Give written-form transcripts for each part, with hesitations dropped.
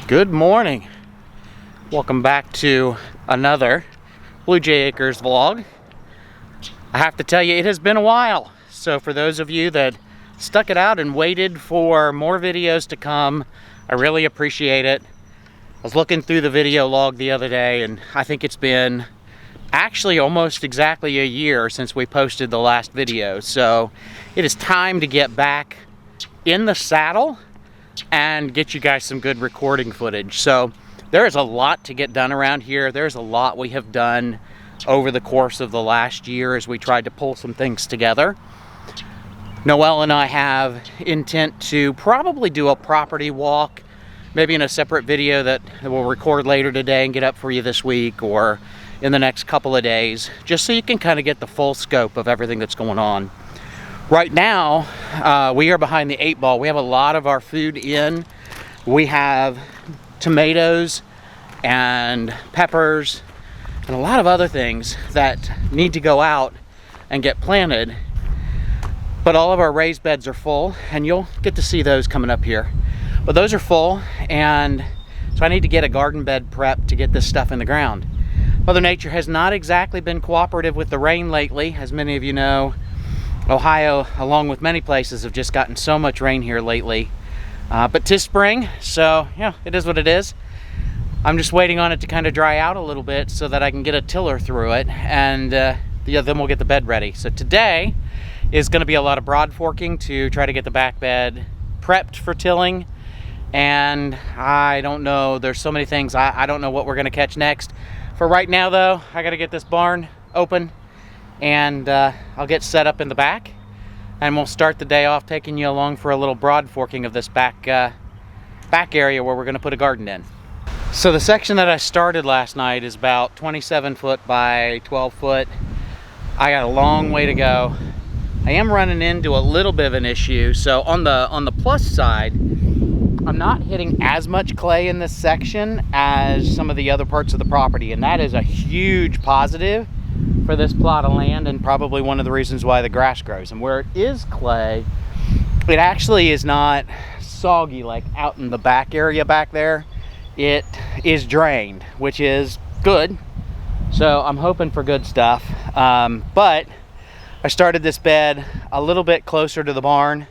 Good morning. Welcome back to another Blue Jay Acres vlog. I have to tell you, it has been a while. So for those of you that stuck it out and waited for more videos to come, I really appreciate it. I was looking through the video log the other day, and I think it's been actually almost exactly a year since we posted the last video. So it is time to get back in the saddle and get you guys some good recording footage. So there is a lot to get done around here. There's a lot we have done over the course of the last year as we tried to pull some things together. Noelle and I have intent to probably do a property walk, maybe in a separate video that we'll record later today and get up for you this week or in the next couple of days, just so you can kind of get the full scope of everything that's going on. Right now, we are behind the 8 ball. We have a lot of our food in. We have tomatoes and peppers and a lot of other things that need to go out and get planted. But all of our raised beds are full, and you'll get to see those coming up here. But those are full, and so I need to get a garden bed prep to get this stuff in the ground. Mother Nature has not exactly been cooperative with the rain lately. As many of you know, Ohio, along with many places, have just gotten so much rain here lately. But 'tis spring, so yeah, it is what it is. I'm just waiting on it to kind of dry out a little bit so that I can get a tiller through it, and then we'll get the bed ready. So today is going to be a lot of broad forking to try to get the back bed prepped for tilling. And I don't know, there's so many things, I don't know what we're going to catch next. For right now though, I got to get this barn open, and I'll get set up in the back, and we'll start the day off taking you along for a little broad forking of this back area where we're going to put a garden in. So the section that I started last night is about 27 foot by 12 foot. I got a long way to go. I am running into a little bit of an issue. So on the plus side, I'm not hitting as much clay in this section as some of the other parts of the property, and that is a huge positive for this plot of land, and probably one of the reasons why the grass grows. And where it is clay, it actually is not soggy like out in the back area back there. It is drained, which is good. So I'm hoping for good stuff. But I started this bed a little bit closer to the barn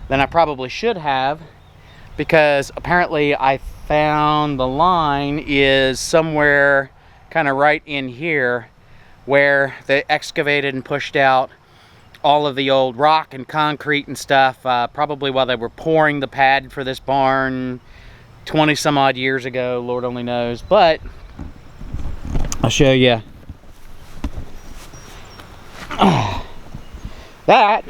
than I probably should have, because apparently I found the line is somewhere kind of right in here where they excavated and pushed out all of the old rock and concrete and stuff, probably while they were pouring the pad for this barn 20 some odd years ago, Lord only knows. But I'll show you. That,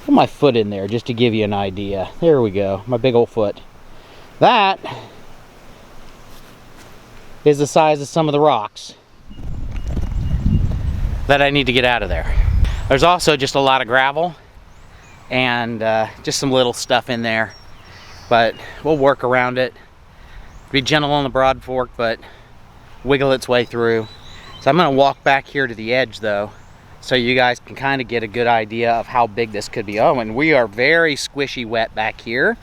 put my foot in there just to give you an idea. There we go, my big old foot. That is the size of some of the rocks that I need to get out of there. There's also just a lot of gravel and just some little stuff in there, but we'll work around it. Be gentle on the broad fork, but wiggle its way through. So I'm gonna walk back here to the edge though, so you guys can kind of get a good idea of how big this could be. Oh, and we are very squishy wet back here,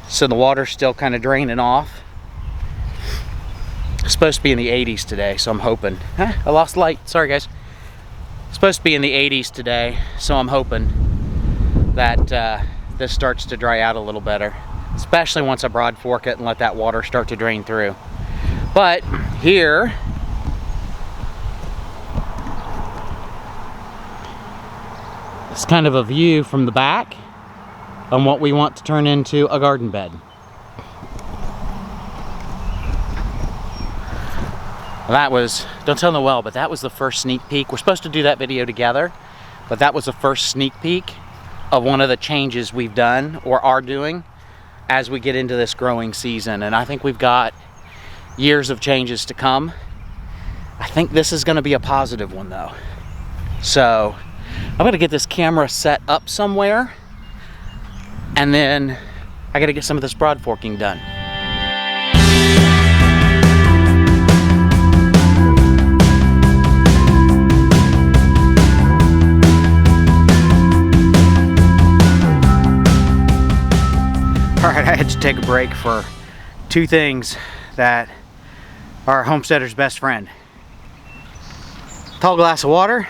so the water's still kind of draining off. It's supposed to be in the 80s today, so I'm hoping. I lost light, sorry guys. It's supposed to be in the 80s today, so I'm hoping that this starts to dry out a little better, especially once I broad fork it and let that water start to drain through. But here, it's kind of a view from the back on what we want to turn into a garden bed. That was, don't tell Noelle, but that was the first sneak peek. We're supposed to do that video together, but that was the first sneak peek of one of the changes we've done or are doing as we get into this growing season. And I think we've got years of changes to come. I think this is going to be a positive one though. So I'm going to get this camera set up somewhere, and then I got to get some of this broad forking done. Alright, I had to take a break for two things that are a homesteader's best friend. Tall glass of water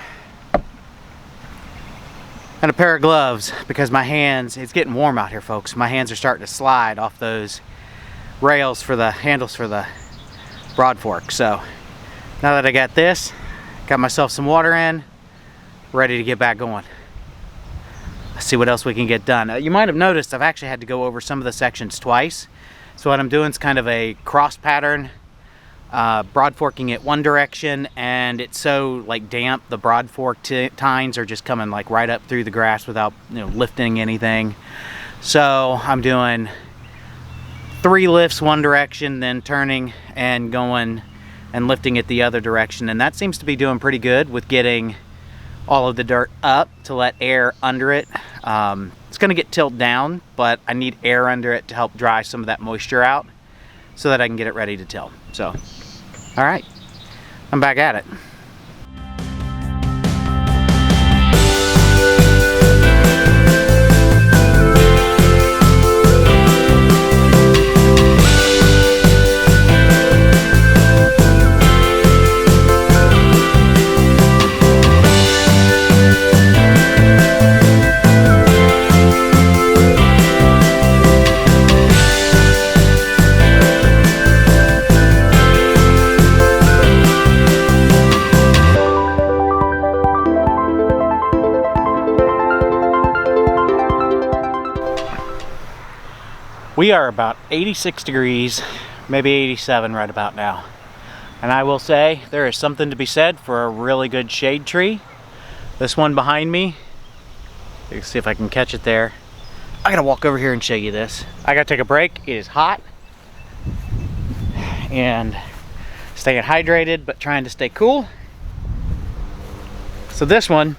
and a pair of gloves, because my hands, it's getting warm out here, folks. My hands are starting to slide off those rails for the handles for the broad fork. So now that I got this, got myself some water in, ready to get back going. Let's see what else we can get done. You might have noticed I've actually had to go over some of the sections twice. So what I'm doing is kind of a cross pattern, broad forking it one direction, and it's so like damp, the broad fork tines are just coming like right up through the grass without, you know, lifting anything. So I'm doing 3 lifts one direction, then turning and going and lifting it the other direction, and that seems to be doing pretty good with getting all of the dirt up to let air under it. It's going to get tilled down, but I need air under it to help dry some of that moisture out so that I can get it ready to till. So, all right, I'm back at it. We are about 86 degrees, maybe 87 right about now. And I will say there is something to be said for a really good shade tree. This one behind me, let's see if I can catch it there. I gotta walk over here and show you this. I gotta take a break. It is hot and staying hydrated, but trying to stay cool. So this one,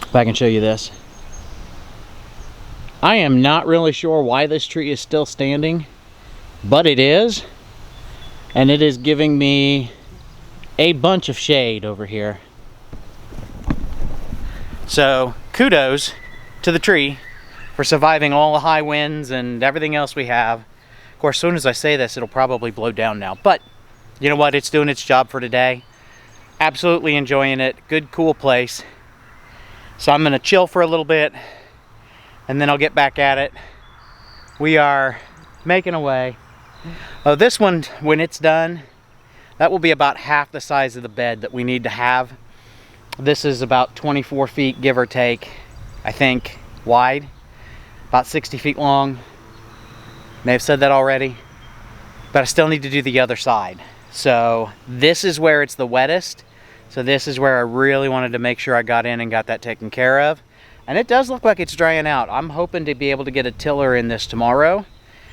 if I can show you this. I am not really sure why this tree is still standing, but it is, and it is giving me a bunch of shade over here. So kudos to the tree for surviving all the high winds and everything else we have. Of course, as soon as I say this, it'll probably blow down now, but you know what? It's doing its job for today. Absolutely enjoying it. Good, cool place. So I'm gonna chill for a little bit, and then I'll get back at it. We are making away. Oh, this one, when it's done, that will be about half the size of the bed that we need to have. This is about 24 feet, give or take, I think, wide. About 60 feet long. May have said that already. But I still need to do the other side. So this is where it's the wettest. So this is where I really wanted to make sure I got in and got that taken care of. And it does look like it's drying out. I'm hoping to be able to get a tiller in this tomorrow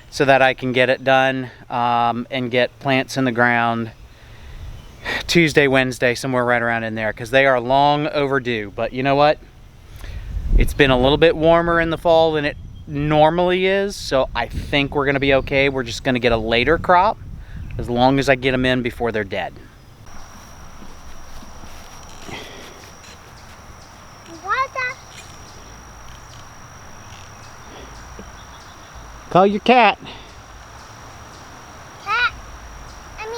so that I can get it done and get plants in the ground Tuesday, Wednesday, somewhere right around in there, because they are long overdue. But you know what? It's been a little bit warmer in the fall than it normally is, so I think we're gonna be okay. We're just gonna get a later crop as long as I get them in before they're dead. Call your cat. Cat. Come.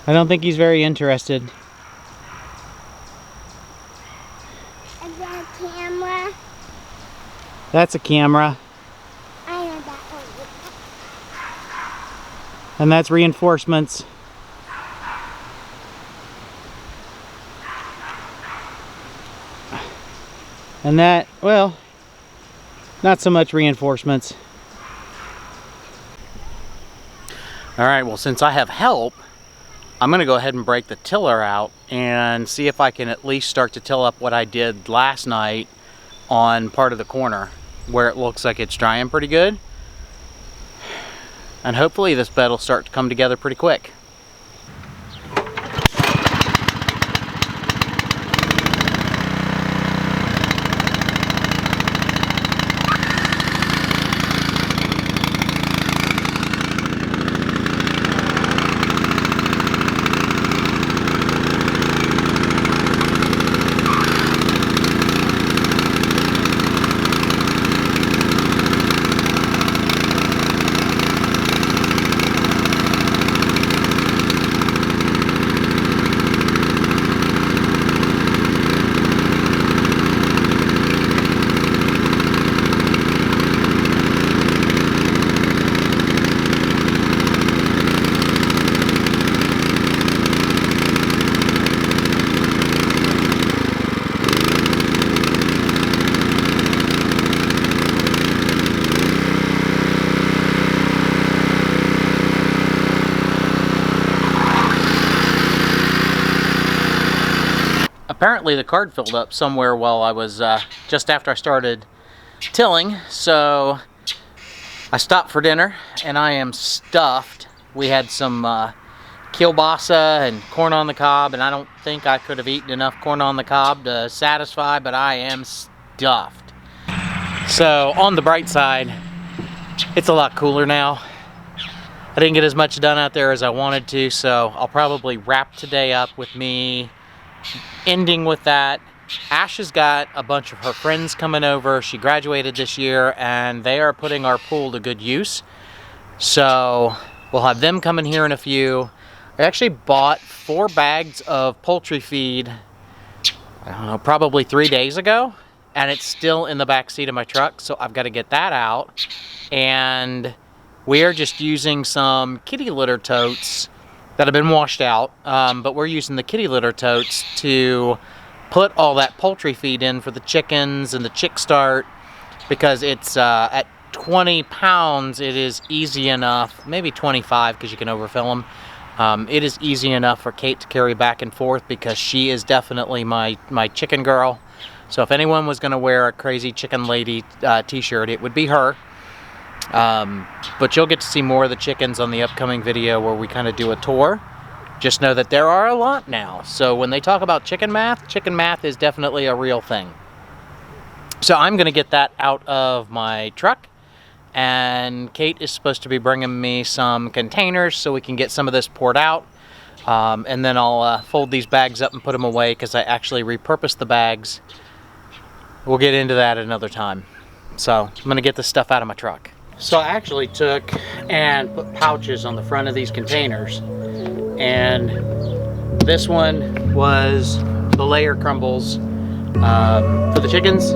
I don't think he's very interested. Is that a camera? That's a camera. I know that one. And that's reinforcements. And that, well, not so much reinforcements. All right, well, since I have help, I'm gonna go ahead and break the tiller out and see if I can at least start to till up what I did last night on part of the corner where it looks like it's drying pretty good. And hopefully this bed will start to come together pretty quick. apparently the card filled up somewhere while I was just after I started tilling, so I stopped for dinner and I am stuffed. We had some kielbasa and corn on the cob, and I don't think I could have eaten enough corn on the cob to satisfy, but I am stuffed. So on the bright side, it's a lot cooler now. I didn't get as much done out there as I wanted to, so I'll probably wrap today up with me ending with that. Ash has got a bunch of her friends coming over. She graduated this year and they are putting our pool to good use. So we'll have them coming here in a few. I actually bought 4 bags of poultry feed, I don't know, probably 3 days ago. And it's still in the back seat of my truck, so I've got to get that out. And we are just using some kitty litter totes that have been washed out, but we're using the kitty litter totes to put all that poultry feed in for the chickens and the chick start, because it's at 20 pounds, it is easy enough, maybe 25 because you can overfill them. It is easy enough for Kate to carry back and forth because she is definitely my chicken girl. So if anyone was going to wear a crazy chicken lady t-shirt, it would be her. But you'll get to see more of the chickens on the upcoming video where we kind of do a tour. Just know that there are a lot now. So when they talk about chicken math is definitely a real thing. So I'm going to get that out of my truck. And Kate is supposed to be bringing me some containers so we can get some of this poured out. And then I'll fold these bags up and put them away because I actually repurposed the bags. We'll get into that another time. So I'm going to get this stuff out of my truck. So I actually took and put pouches on the front of these containers, and this one was the layer crumbles for the chickens.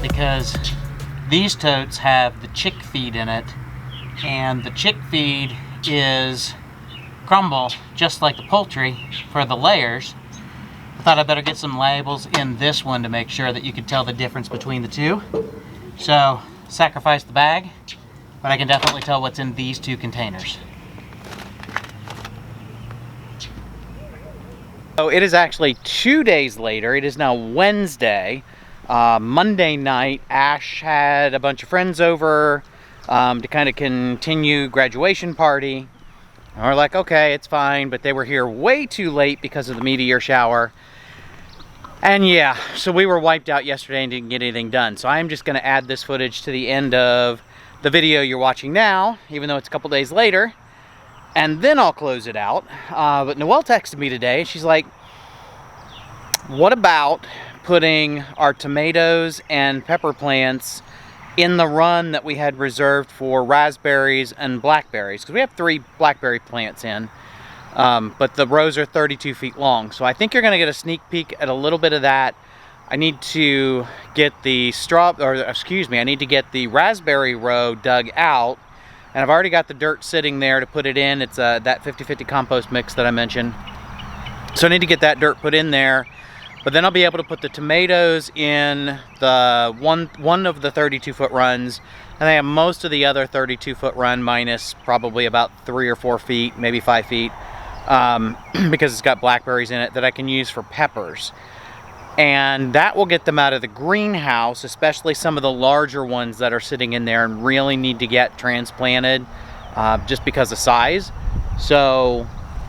Because these totes have the chick feed in it, and the chick feed is crumble just like the poultry for the layers. I thought I'd better get some labels in this one to make sure that you could tell the difference between the two. So sacrifice the bag, but I can definitely tell what's in these 2 containers. So it is actually 2 days later. It is now Wednesday. Monday night, Ash had a bunch of friends over to kind of continue graduation party. And we're like, okay, it's fine, but they were here way too late because of the meteor shower. And yeah, so we were wiped out yesterday and didn't get anything done. So I'm just going to add this footage to the end of the video you're watching now, even though it's a couple days later, and then I'll close it out. But Noelle texted me today. She's like, what about putting our tomatoes and pepper plants in the run that we had reserved for raspberries and blackberries? Because we have 3 blackberry plants in, but the rows are 32 feet long. So I think you're going to get a sneak peek at a little bit of that. I need to get the I need to get the raspberry row dug out, and I've already got the dirt sitting there to put it in. It's that 50-50 compost mix that I mentioned. So I need to get that dirt put in there. But then I'll be able to put the tomatoes in the one of the 32-foot runs, and I have most of the other 32-foot run minus probably about 3 or 4 feet, maybe 5 feet, because it's got blackberries in it that I can use for peppers. And that will get them out of the greenhouse, especially some of the larger ones that are sitting in there and really need to get transplanted just because of size. So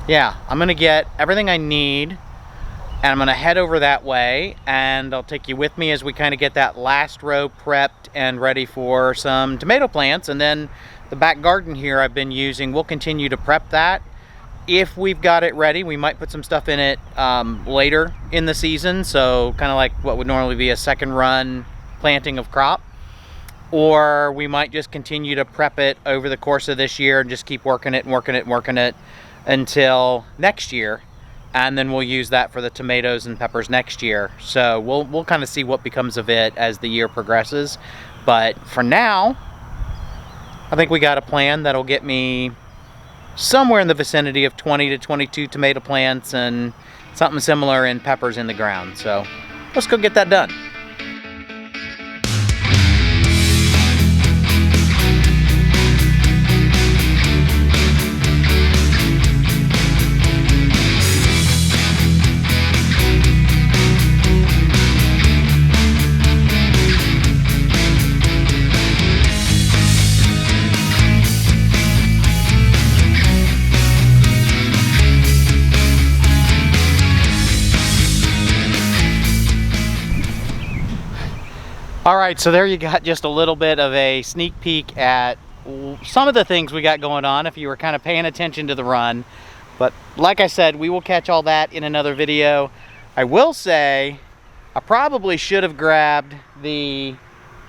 yeah, I'm gonna get everything I need And I'm gonna head over that way, and I'll take you with me as we kind of get that last row prepped and ready for some tomato plants. And then the back garden here I've been using, we'll continue to prep that. If we've got it ready, we might put some stuff in it later in the season, so kind of like what would normally be a second run planting of crop. Or we might just continue to prep it over the course of this year and just keep working it and working it and working it until next year. And then we'll use that for the tomatoes and peppers next year. So we'll kind of see what becomes of it as the year progresses. But for now, I think we got a plan that'll get me somewhere in the vicinity of 20 to 22 tomato plants and something similar in peppers in the ground. So let's go get that done. All right, so there you got just a little bit of a sneak peek at some of the things we got going on if you were kind of paying attention to the run. But like I said, we will catch all that in another video. I will say I probably should have grabbed the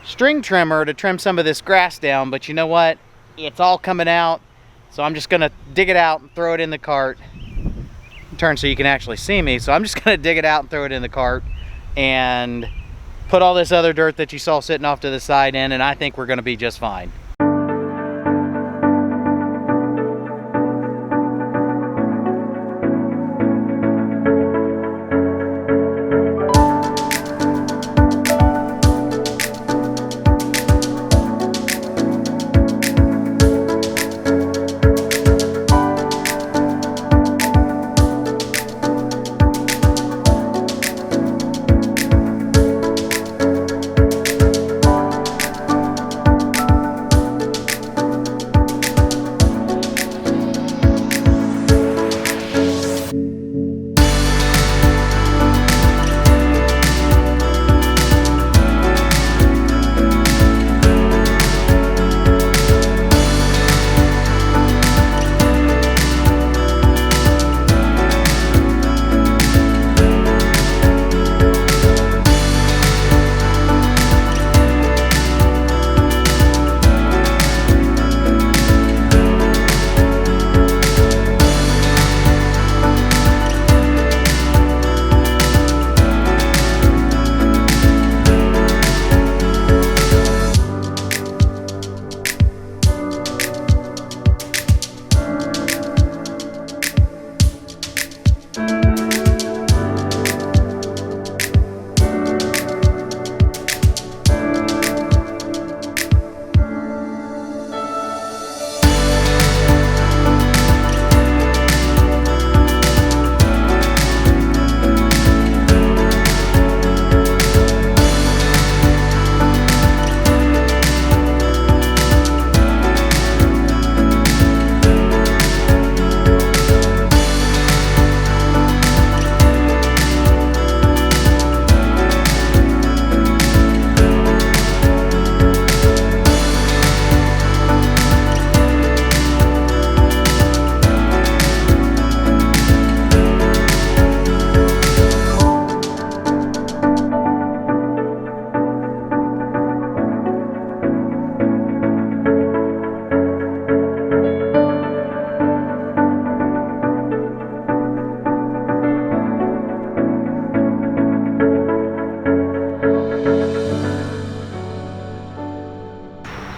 string trimmer to trim some of this grass down, but you know what? It's all coming out, so I'm just gonna dig it out and throw it in the cart. Turn so you can actually see me. So I'm just gonna dig it out and throw it in the cart and put all this other dirt that you saw sitting off to the side in, and I think we're gonna be just fine.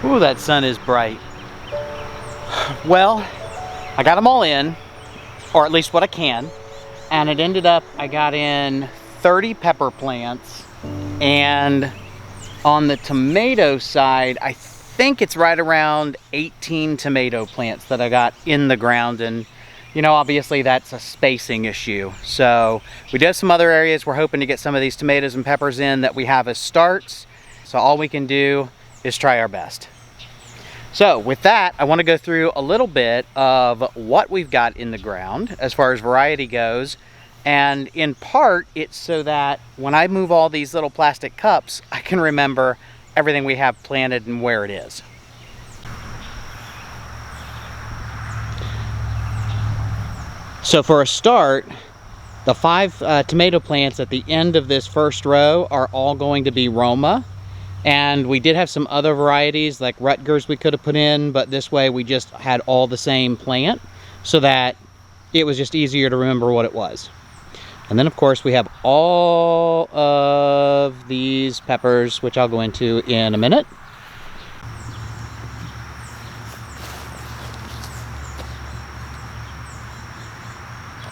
Ooh, that sun is bright. Well, I got them all in, or at least what I can, and it ended up I got in 30 pepper plants, and on the tomato side I think it's right around 18 tomato plants that I got in the ground. And you know, obviously that's a spacing issue, so we do have some other areas we're hoping to get some of these tomatoes and peppers in that we have as starts, so all we can do is try our best. So with that, I want to go through a little bit of what we've got in the ground as far as variety goes, And in part, it's so that when I move all these little plastic cups, I can remember everything we have planted and where it is. So for a start, the 5 tomato plants at the end of this first row are all going to be Roma. And we did have some other varieties like Rutgers we could have put in, but this way we just had all the same plant so that it was just easier to remember what it was. And then of course we have all of these peppers, which I'll go into in a minute.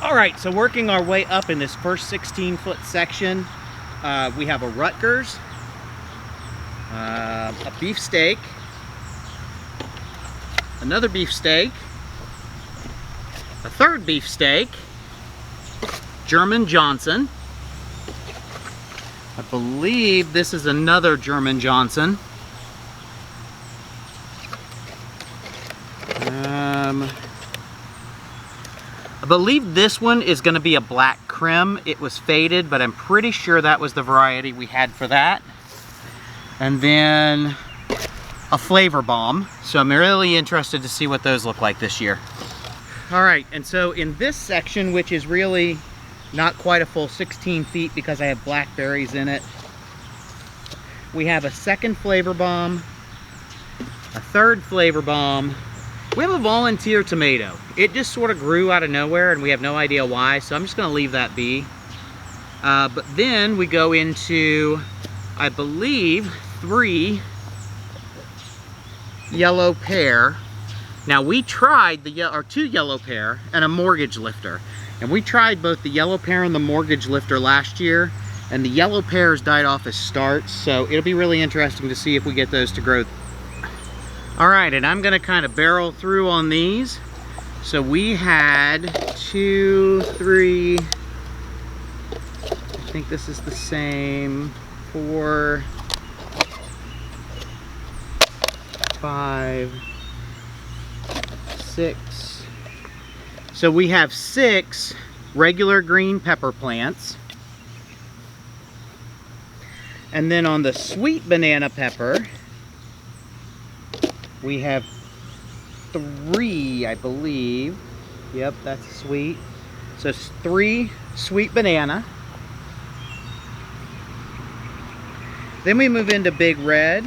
All right, so working our way up in this first 16-foot section, we have a Rutgers, a beefsteak, another beefsteak, a third beefsteak, German Johnson. I believe this is another German Johnson. I believe this one is going to be a black creme. It was faded, but I'm pretty sure that was the variety we had for that. And then a flavor bomb. So I'm really interested to see what those look like this year. All right, and so in this section, which is really not quite a full 16 feet because I have blackberries in it, we have a second flavor bomb, a third flavor bomb. We have a volunteer tomato. It just sort of grew out of nowhere and we have no idea why, so I'm just gonna leave that be. But then we go into, I believe, 3 yellow pear. Now we tried the 2 yellow pear and a mortgage lifter. And we tried both the yellow pear and the mortgage lifter last year, and the yellow pears died off as starts, so it'll be really interesting to see if we get those to grow. All right, and I'm gonna kind of barrel through on these. So we had 2, 3, I think this is the same, 4, 5, 6. So we have 6 regular green pepper plants. And then on the sweet banana pepper, we have 3, I believe. Yep, that's sweet. So it's 3 sweet banana. Then we move into big red.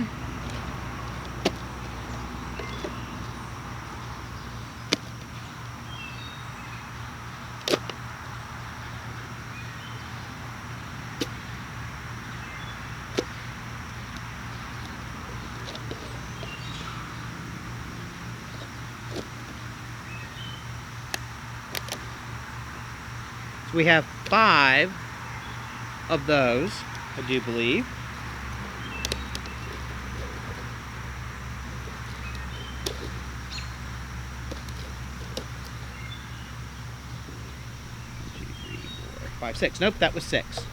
So we have 5 of those, I do believe. One, 2, 3, 4, 5, 6. Nope, that was 6.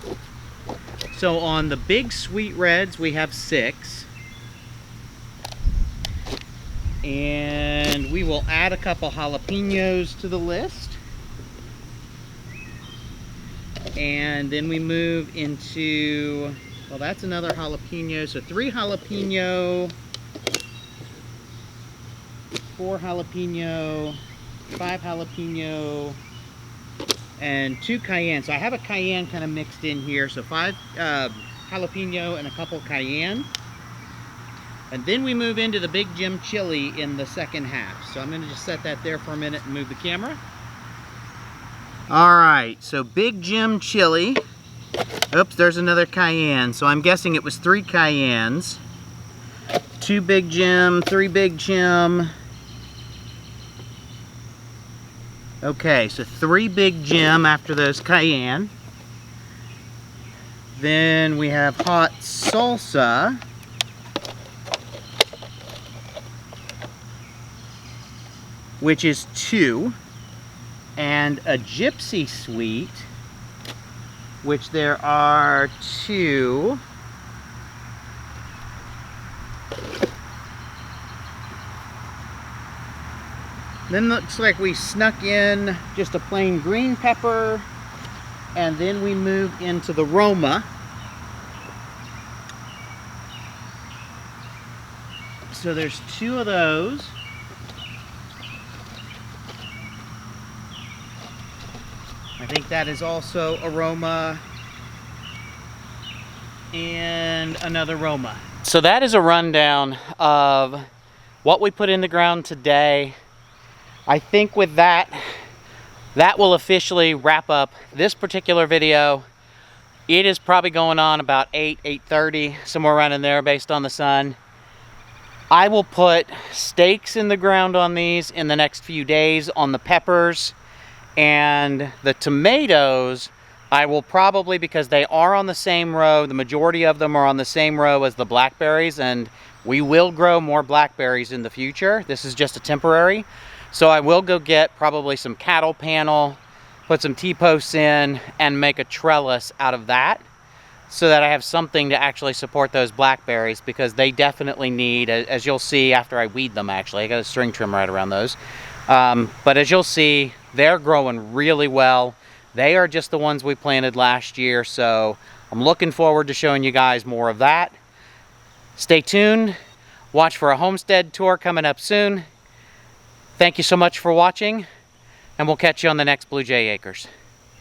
So on the big sweet reds, we have 6. And we will add a couple jalapenos to the list. And then we move into, well, that's another jalapeno. So 3 jalapeno, 4 jalapeno, 5 jalapeno, and 2 cayenne. So I have a cayenne kind of mixed in here. So 5 jalapeno and a couple cayenne. And then we move into the Big Jim chili in the second half. So I'm going to just set that there for a minute and move the camera. Alright, so Big Jim chili. Oops, there's another cayenne. So I'm guessing it was 3 cayennes. 2 Big Jim, 3 Big Jim. Okay, so 3 Big Jim after those cayenne. Then we have hot salsa. Which is 2. And a gypsy sweet, which there are 2. Then looks like we snuck in just a plain green pepper And then we move into the Roma. So there's 2 of those. I think that is also a Roma and another Roma. So that is a rundown of what we put in the ground today. I think with that will officially wrap up this particular video. It is probably going on about 8:30, somewhere around in there based on the sun. I will put stakes in the ground on these in the next few days on the peppers, and the tomatoes I will probably, because they are on the same row, the majority of them are on the same row as the blackberries, and we will grow more blackberries in the future. This is just a temporary. So I will go get probably some cattle panel, put some T-posts in, and make a trellis out of that so that I have something to actually support those blackberries, because they definitely need, as you'll see after I weed them actually, I got a string trimmer right around those. But as you'll see, they're growing really well. They are just the ones we planted last year, so I'm looking forward to showing you guys more of that. Stay tuned. Watch for a homestead tour coming up soon. Thank you so much for watching, and we'll catch you on the next Blue Jay Acres.